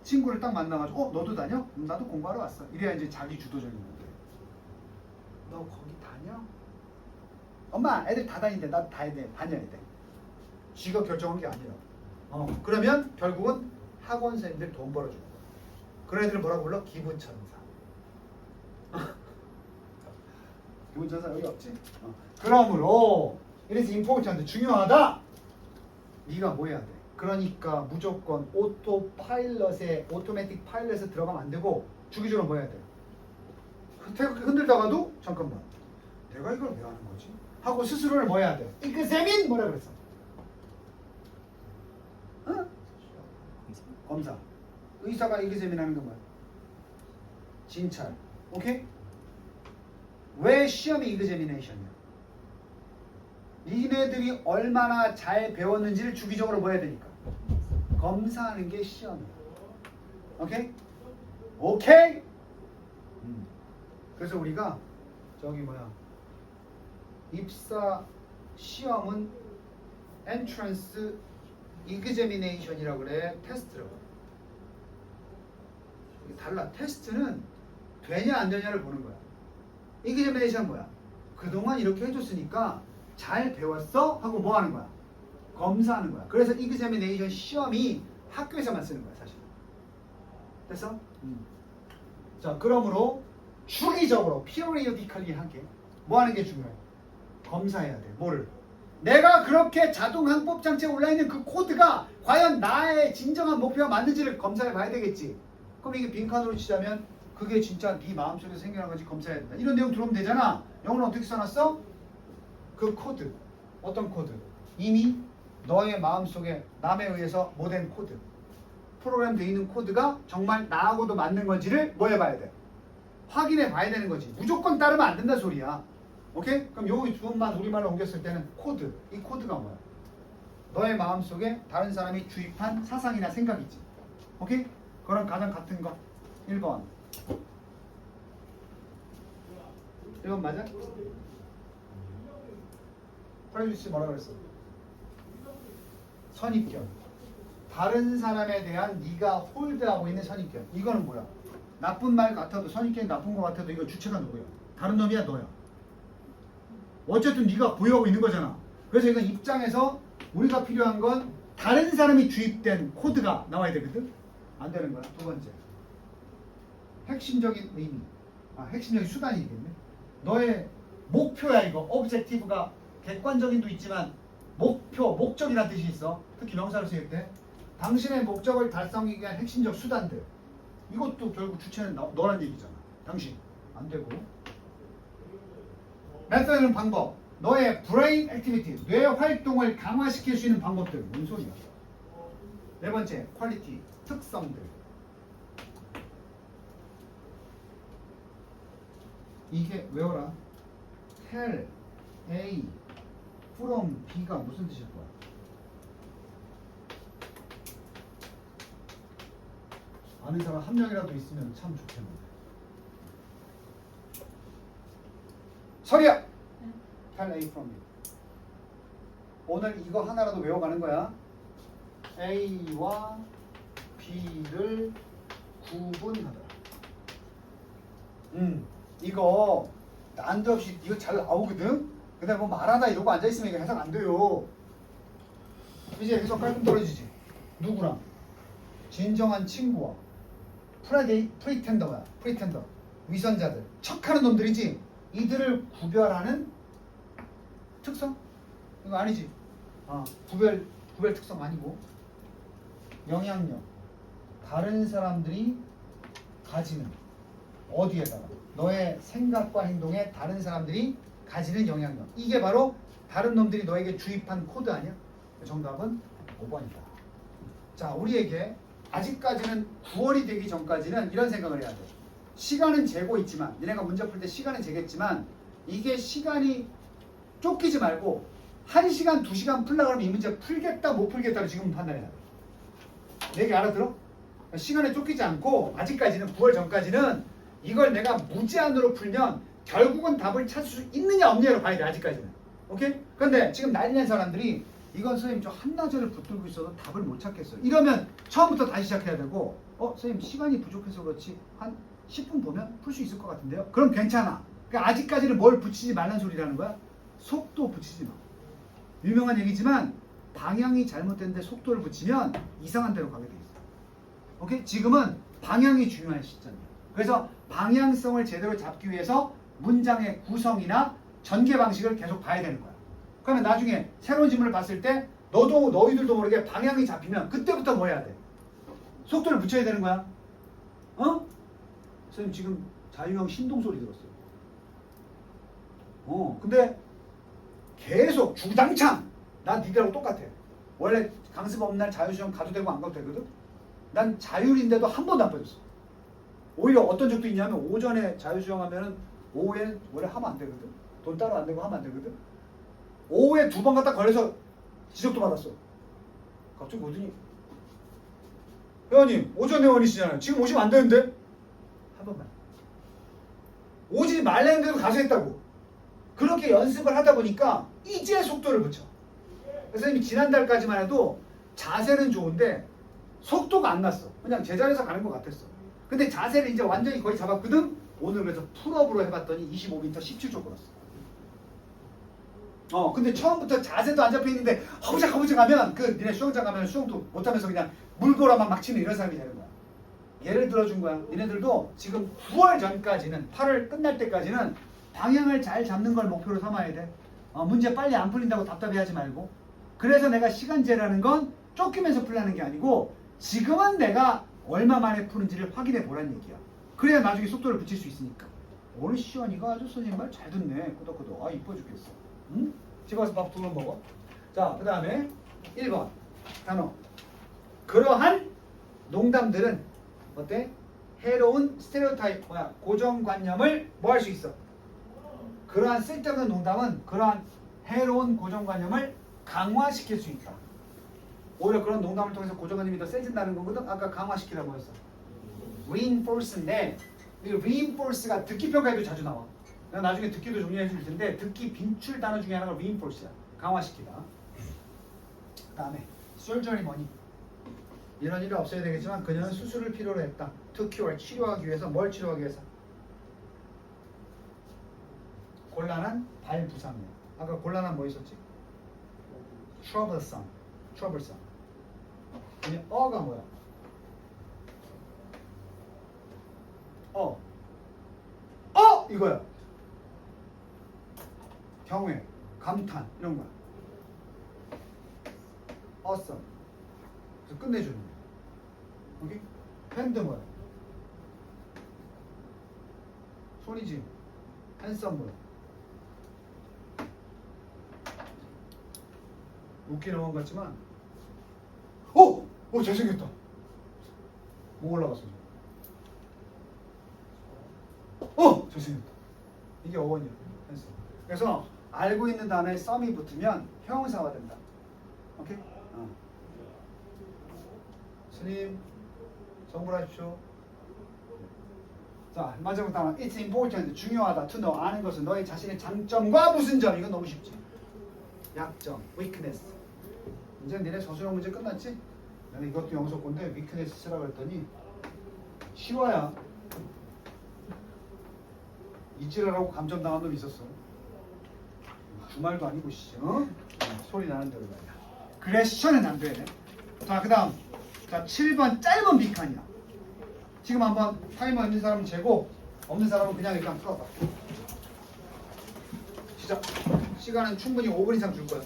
[SPEAKER 1] 친구를 딱 만나가지고 너도 다녀? 나도 공부하러 왔어. 이래야 이제 자기 주도적인 목표. 너 거기 다녀? 엄마 애들 다 다닌대. 나도 다녀야 돼. 지가 결정한 게 아니라. 그러면 결국은 학원 선생님들 돈 벌어주는 거야. 그런 애들을 뭐라고 불러? 기분천사. 기분천사 여기 없지? 그러므로 it is important. 중요하다. 네가 뭐 해야 돼? 그러니까 무조건 오토매틱 파일럿에 들어가면 안 되고 주기적으로 뭐 해야 돼? 흔들다가도 잠깐만 내가 이걸 왜 하는 거지? 하고 스스로를 뭐 해야 돼? 이그제민 뭐라 그랬어? 검사. 의사가 이그제민 하는 건 뭐야? 진찰. 오케이? 왜 시험이 이그제미네이션이야? 니네들이 얼마나 잘 배웠는지를 주기적으로 뭐 해야 되니까? 검사하는 게 시험이야. 오케이? 오케이? 그래서 우리가 입사 시험은 entrance examination이라고 그래. 테스트라고. 이게 달라. 테스트는 되냐 안 되냐를 보는 거야. examination 뭐야? 그동안 이렇게 해줬으니까 잘 배웠어? 하고 뭐 하는 거야? 검사하는 거야. 그래서 examination 시험이 학교에서만 쓰는 거야, 사실. 됐어? 자, 그러므로 주기적으로 periodically 하게 뭐 하는 게 중요해? 검사해야 돼. 뭐를? 내가 그렇게 자동 항법 장치에 올라있는 그 코드가 과연 나의 진정한 목표와 맞는지를 검사해 봐야 되겠지. 그럼 이게 빈칸으로 치자면 그게 진짜 네 마음속에 생겨난 건지 검사해야 된다. 이런 내용 들어오면 되잖아. 영어는 어떻게 써놨어? 그 코드. 어떤 코드? 이미 너의 마음속에 남에 의해서 못된 코드. 프로그램 되어 있는 코드가 정말 나하고도 맞는 건지를 뭐 해봐야 돼? 확인해 봐야 되는 거지. 무조건 따르면 안 된다 소리야. 오케이? 그럼 요 두 번만 우리말로 옮겼을 때는 코드. 이 코드가 뭐야? 너의 마음속에 다른 사람이 주입한 사상이나 생각이지. 오케이? 그럼 가장 같은 거. 1번. 1번 맞아? 프레주디스 뭐라 그랬어? 선입견. 다른 사람에 대한 네가 홀드하고 있는 선입견. 이거는 뭐야? 나쁜 말 같아도 선입견이 나쁜 거 같아도 이거 주체가 누구야? 다른 놈이야 너야. 어쨌든 네가 보유하고 있는 거잖아. 그래서 이건 입장에서 우리가 필요한 건 다른 사람이 주입된 코드가 나와야 되거든. 안 되는 거야. 두 번째. 핵심적인 의미. 핵심적인 수단이겠네. 너의 목표야 이거. 오브젝티브가 객관적인도 있지만 목표, 목적이라는 뜻이 있어. 특히 명사를 쓰일 때. 당신의 목적을 달성하기 위한 핵심적 수단들. 이것도 결국 주체는 너란 얘기잖아. 당신. 안 되고. 메서드는 방법. 너의 브레인 액티비티, 뇌 활동을 강화시킬 수 있는 방법들. 뭔 소리야? 네 번째, 퀄리티, 특성들. 이게 외워라. tell A from B가 무슨 뜻일 거야? 아는 사람 한 명이라도 있으면 참 좋겠는데. 설이야. tell A from B. 오늘 이거 하나라도 외워가는 거야. A와 B를 구분하더라. 이거 난데없이 이거 잘 나오거든. 근데 뭐 말하다 이러고 앉아있으면 이거 해석 안 돼요. 이제 해석 깔끔 떨어지지. 누구랑? 진정한 친구와 프리텐더야. 프리텐더. 위선자들. 척하는 놈들이지. 이들을 구별하는 특성? 이거 아니지. 구별 특성 아니고. 영향력. 다른 사람들이 가지는 어디에다가 너의 생각과 행동에 다른 사람들이 가지는 영향력. 이게 바로 다른 놈들이 너에게 주입한 코드 아니야? 정답은 5번이다. 자, 우리에게 아직까지는 9월이 되기 전까지는 이런 생각을 해야 돼. 시간은 재고 있지만, 너네가 문제 풀 때 시간은 재겠지만 이게 시간이 쫓기지 말고 1시간, 2시간 풀려고 하면 이 문제 풀겠다 못 풀겠다를 지금 판단해야 돼. 내 얘기 알아들어? 시간에 쫓기지 않고 아직까지는 9월 전까지는 이걸 내가 무제한으로 풀면 결국은 답을 찾을 수 있느냐 없느냐로 봐야 돼. 아직까지는. 오케이? 근데 지금 난리 난 사람들이 이건 선생님 저 한나절을 붙들고 있어도 답을 못 찾겠어요. 이러면 처음부터 다시 시작해야 되고 선생님 시간이 부족해서 그렇지 한 10분 보면 풀 수 있을 것 같은데요? 그럼 괜찮아. 그러니까 아직까지는 뭘 붙이지 말라는 소리라는 거야. 속도 붙이지 마. 유명한 얘기지만 방향이 잘못됐는데 속도를 붙이면 이상한 데로 가게 돼 있어. 오케이? 지금은 방향이 중요한 시점이야. 그래서 방향성을 제대로 잡기 위해서 문장의 구성이나 전개 방식을 계속 봐야 되는 거야. 그러면 나중에 새로운 질문을 봤을 때 너희들도 모르게 방향이 잡히면 그때부터 뭐 해야 돼? 속도를 붙여야 되는 거야. 선생님 지금 자유형 신동 소리 들었어요. 근데 계속 주당창 난 니들하고 똑같아. 원래 강습 없는 날 자유시험 가도 되고 안 가도 되거든. 난 자율인데도 한 번도 안 빠졌어. 오히려 어떤 적도 있냐면 오전에 자유시험 하면은 오후에 원래 하면 안 되거든. 돈 따로 안 내고 하면 안 되거든. 오후에 2번 갖다 걸려서 지적도 받았어. 갑자기 오더니 회원님 오전 회원이시잖아요. 지금 오시면 안 되는데? 한 번만. 오지 말라는 대로 가서 했다고. 그렇게 연습을 하다 보니까 이제 속도를 붙여. 선생님이 지난달까지만 해도 자세는 좋은데 속도가 안 났어. 그냥 제자리에서 가는 것 같았어. 근데 자세를 이제 완전히 거의 잡았거든. 오늘 그래서 풀업으로 해봤더니 25m 17초 걸었어. 근데 처음부터 자세도 안 잡혀있는데 허우적허우적 하면 니네 수영장 가면 수영도 못하면서 그냥 물보라만 막 치는 이런 사람이 되는 거야. 예를 들어준 거야. 니네들도 지금 9월 전까지는 8월 끝날 때까지는 방향을 잘 잡는 걸 목표로 삼아야 돼. 문제 빨리 안 풀린다고 답답해하지 말고. 그래서 내가 시간제라는 건 쫓기면서 풀라는 게 아니고 지금은 내가 얼마 만에 푸는지를 확인해 보라는 얘기야. 그래야 나중에 속도를 붙일 수 있으니까. 오늘 시원이가 아주 선생님 말 잘 듣네. 끄덕끄덕. 아 이뻐 죽겠어. 응? 집에 가서 밥 두 번 먹어. 자, 그 다음에 1번 단어. 그러한 농담들은 어때? 해로운 스테레오타입 고정관념을 뭐 할 수 있어? 그러한 쓸데없는 농담은 그러한 해로운 고정관념을 강화시킬 수 있다. 오히려 그런 농담을 통해서 고정관념이 더 세진다는 거거든. 아까 강화시키라고 했어. reinforce인데 이 reinforce가 듣기 평가에도 자주 나와. 내가 나중에 듣기도 정리해 줄 텐데 듣기 빈출 단어 중에 하나가 reinforce야. 강화시키다. 그 다음에 surgery money. 이런 일이 없어야 되겠지만 그녀는 수술을 필요로 했다. to cure, 치료하기 위해서. 뭘 치료하기 위해서? 곤란한 발 부상이야. 아까 곤란한 뭐 있었지? troublesome. 그냥 어가 뭐야? 이거야. 경외, 감탄 이런 거야. awesome. 그래서 끝내주는 거야. 오케이? 핸드 뭐야? 손이지. 핸섬 뭐야? 웃기는 것 같지만 잘생겼다. 뭐 올라갔어? 잘생겼다. 이게 어원이야. 핸섬. 그래서 알고 있는 단어에 썸이 붙으면 형용사가 된다. 오케이? 스님 정불하십시오. 자, 마지막 단어 It's important. 중요하다. To know. 아는 것은 너의 자신의 장점과 무슨 점. 이건 너무 쉽지. 약점. weakness. 이제 니네 저수령 문제 끝났지? 내가 이것도 영속건데 weakness 쓰라고 했더니 쉬워야 이지랄하고 감점당한 놈이 있었어. 주말도 아니고 소리 나는 대로 말이야. 그레션은 안 돼. 자, 그 다음. 자, 7번 짧은 비칸이야. 지금 한번 타이머 있는 사람은 재고 없는 사람은 그냥 일단 풀어봐. 시작. 시간은 충분히 5분 이상 줄 거야.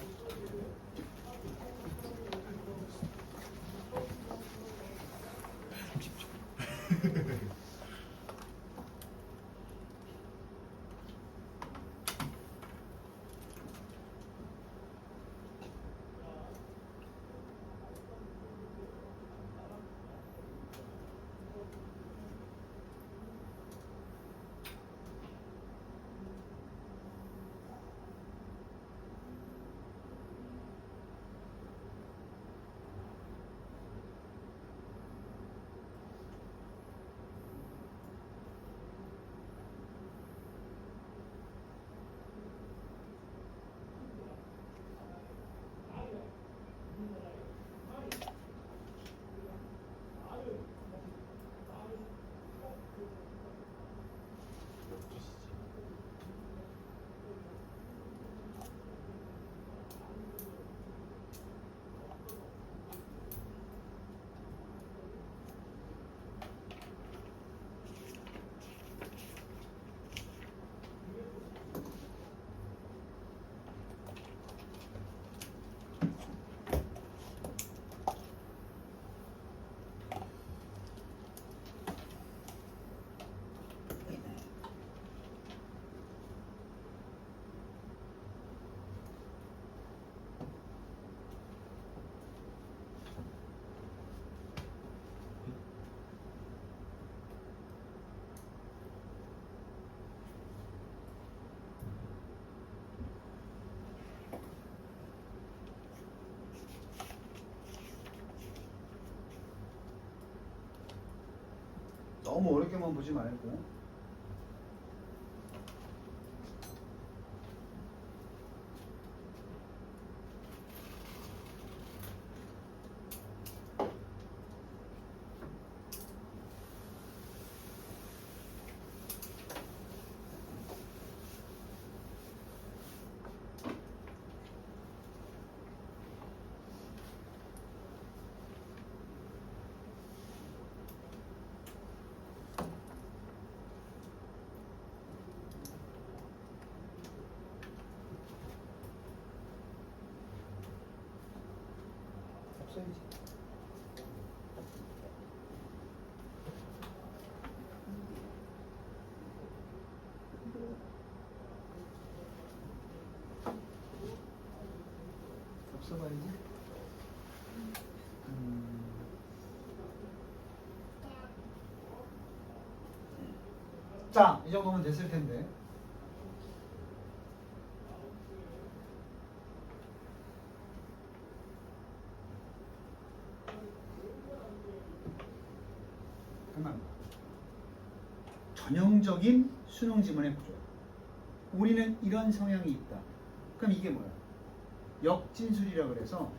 [SPEAKER 1] 너무 어렵게만 보지 말고. 써야지. 써봐야지. 자, 이 정도면 됐을 텐데. 그만. 전형적인 수능 지문의 구조. 우리는 이런 성향이 있다. 그럼 이게 뭐야? 역진술이라 그래서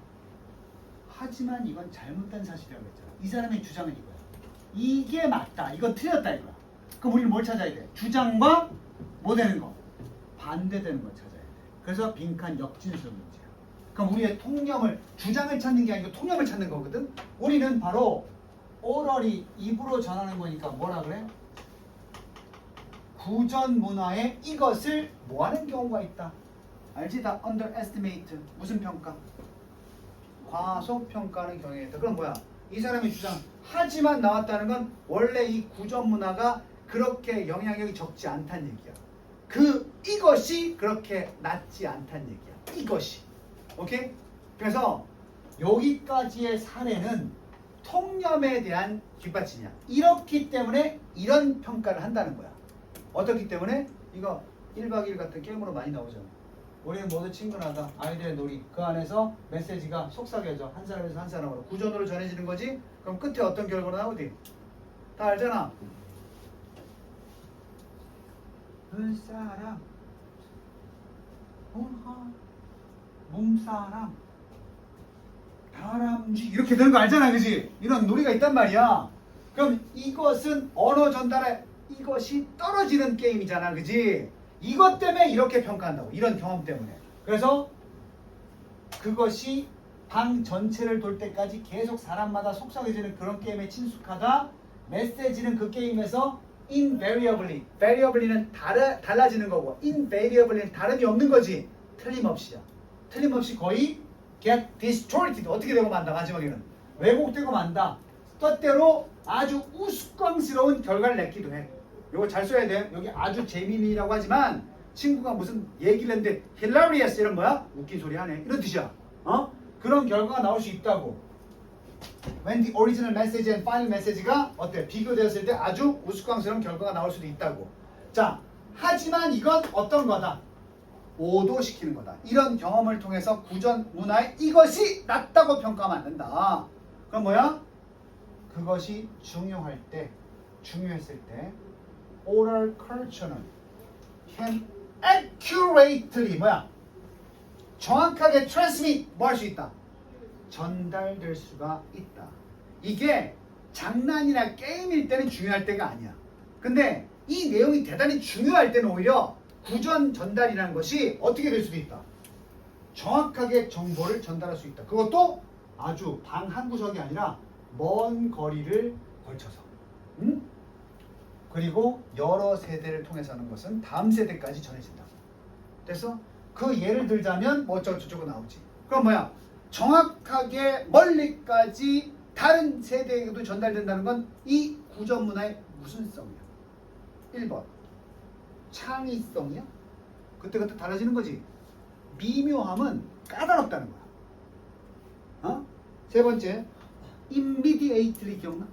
[SPEAKER 1] 하지만 이건 잘못된 사실이라고 했잖아. 이 사람의 주장은 이거야. 이게 맞다. 이건 틀렸다 이거야. 그럼 우리는 뭘 찾아야 돼? 주장과 뭐 되는 거? 반대되는 거 찾아야 돼. 그래서 빈칸 역진술 문제야. 그럼 우리의 통념을 주장을 찾는 게 아니고 통념을 찾는 거거든. 우리는 바로 오럴이 입으로 전하는 거니까 뭐라 그래? 구전 문화에 이것을 뭐 하는 경우가 있다. 알지? 다 underestimate. 무슨 평가? 과소평가하는 경우에 있다. 그럼 뭐야? 이 사람의 주장 하지만 나왔다는 건 원래 이 구전 문화가 그렇게 영향력이 적지 않다는 얘기야. 이것이 그렇게 낮지 않다는 얘기야. 이것이. 오케이? 그래서 여기까지의 사례는 통념에 대한 뒷받침이야. 이렇기 때문에 이런 평가를 한다는 거야. 어떻기 때문에? 이거 1박 2일 같은 게임으로 많이 나오잖아. 우리는 모두 친근하다. 아이들의 놀이. 그 안에서 메시지가 속삭여져. 한 사람에서 한 사람으로. 구전으로 전해지는 거지. 그럼 끝에 어떤 결과가 나오지? 다 알잖아. 눈사람, 몸사람, 다람쥐 이렇게 되는 거 알잖아, 그지? 이런 놀이가 있단 말이야. 그럼 이것은 언어 전달에 이것이 떨어지는 게임이잖아, 그지? 이것 때문에 이렇게 평가한다고. 이런 경험 때문에. 그래서 그것이 방 전체를 돌 때까지 계속 사람마다 속삭여지는 그런 게임에 친숙하다. 메시지는 그 게임에서 invariably, variably는 달라지는 거고 invariably는 다름이 없는 거지. 틀림없이야. 틀림없이 거의 get distorted. 어떻게 되고 만다. 마지막에는 왜곡되고 만다. 뜻대로 아주 우스꽝스러운 결과를 냈기도 해. 요거 잘 써야 돼. 여기 아주 재미있라고 하지만 친구가 무슨 얘기를 했는데 hilarious 이런 거야? 웃긴 소리 하네. 이런 뜻이야. 그런 결과가 나올 수 있다고. When the original message and final message가 어때? 비교되었을 때 아주 우스꽝스러운 결과가 나올 수도 있다고. 자, 하지만 이건 어떤 거다? 오도시키는 거다. 이런 경험을 통해서 구전 문화에 이것이 낫다고 평가하면 안 된다. 그럼 뭐야? 그것이 중요할 때, 중요했을 때 oral culture는 can accurately 뭐야? 정확하게 transmit 뭐 할 수 있다? 전달될 수가 있다. 이게 장난이나 게임일 때는 중요할 때가 아니야. 근데 이 내용이 대단히 중요할 때는 오히려 구전 전달이라는 것이 어떻게 될 수도 있다. 정확하게 정보를 전달할 수 있다. 그것도 아주 방 한 구석이 아니라 먼 거리를 걸쳐서. 그리고 여러 세대를 통해서 하는 것은 다음 세대까지 전해진다. 그래서 그 예를 들자면 뭐 어쩌고저쩌고 나오지. 그럼 뭐야? 정확하게 멀리까지 다른 세대에게도 전달된다는 건 이 구전 문화의 무슨 성이야? 1번 창의성이야? 그때그때 달라지는 거지. 미묘함은 까다롭다는 거야. 세 번째 immediately 기억나?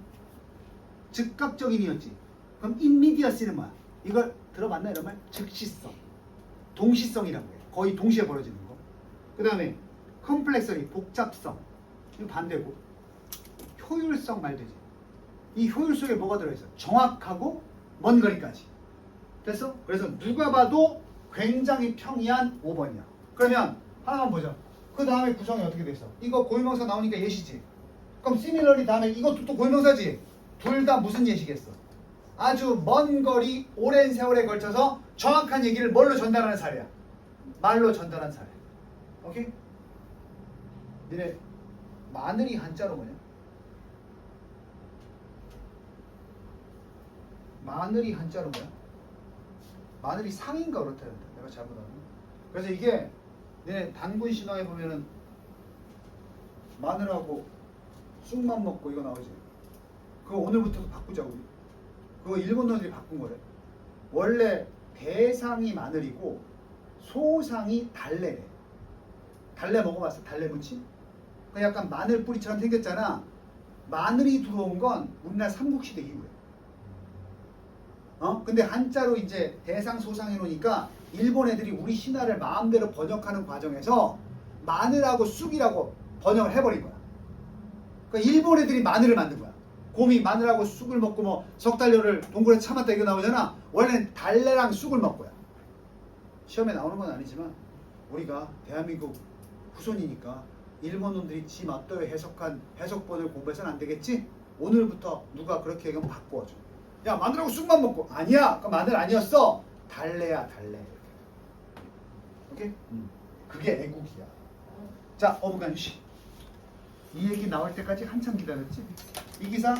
[SPEAKER 1] 즉각적인이었지. 그럼 immediacy는 뭐야? 이걸 들어봤나 이런 말? 즉시성, 동시성이라고 해. 거의 동시에 벌어지는 거. 그 다음에 complexity, 복잡성. 이거 반대고. 효율성 말되지. 이 효율 속에 뭐가 들어있어? 정확하고 먼 거리까지. 됐어? 그래서 누가 봐도 굉장히 평이한 5번이야. 그러면 하나만 보자. 그 다음에 구성이 어떻게 돼 있어? 이거 고유명사 나오니까 예시지. 그럼 similarly 다음에 이것도 또 고유명사지. 둘 다 무슨 예시겠어? 아주 먼 거리, 오랜 세월에 걸쳐서 정확한 얘기를 뭘로 전달하는 사례야? 말로 전달한 사례. 오케이? 니네 마늘이 한자로 뭐냐? 마늘이 한자로 뭐야? 마늘이 상인가 그렇다. 내가 잘못 알았네. 그래서 이게 니네 단군 신화에 보면은 마늘하고 쑥만 먹고 이거 나오지. 그거 오늘부터 바꾸자 우리. 그거 일본 놈들이 바꾼 거래. 원래 대상이 마늘이고 소상이 달래래. 달래 먹어봤어? 달래 무침? 그 약간 마늘 뿌리처럼 생겼잖아. 마늘이 들어온 건 우리나라 삼국시대 이후에. 근데 한자로 이제 대상 소상 해놓으니까 일본 애들이 우리 신화를 마음대로 번역하는 과정에서 마늘하고 쑥이라고 번역을 해버린 거야. 그러니까 일본 애들이 마늘을 만든 거야. 곰이 마늘하고 쑥을 먹고 뭐 석달려를 동굴에 참았다 이거 나오잖아. 원래는 달래랑 쑥을 먹고야. 시험에 나오는 건 아니지만 우리가 대한민국 후손이니까 일본 놈들이 지 맘대로 해석한 해석본을 공부해서는 안 되겠지? 오늘부터 누가 그렇게 얘기하면 바꿔줘. 야 마늘하고 쑥만 먹고 아니야. 그 마늘 아니었어. 달래야 달래. 오케이? 그게 애국이야. 자 어부간식 이 얘기 나올 때까지 한참 기다렸지? 이 기사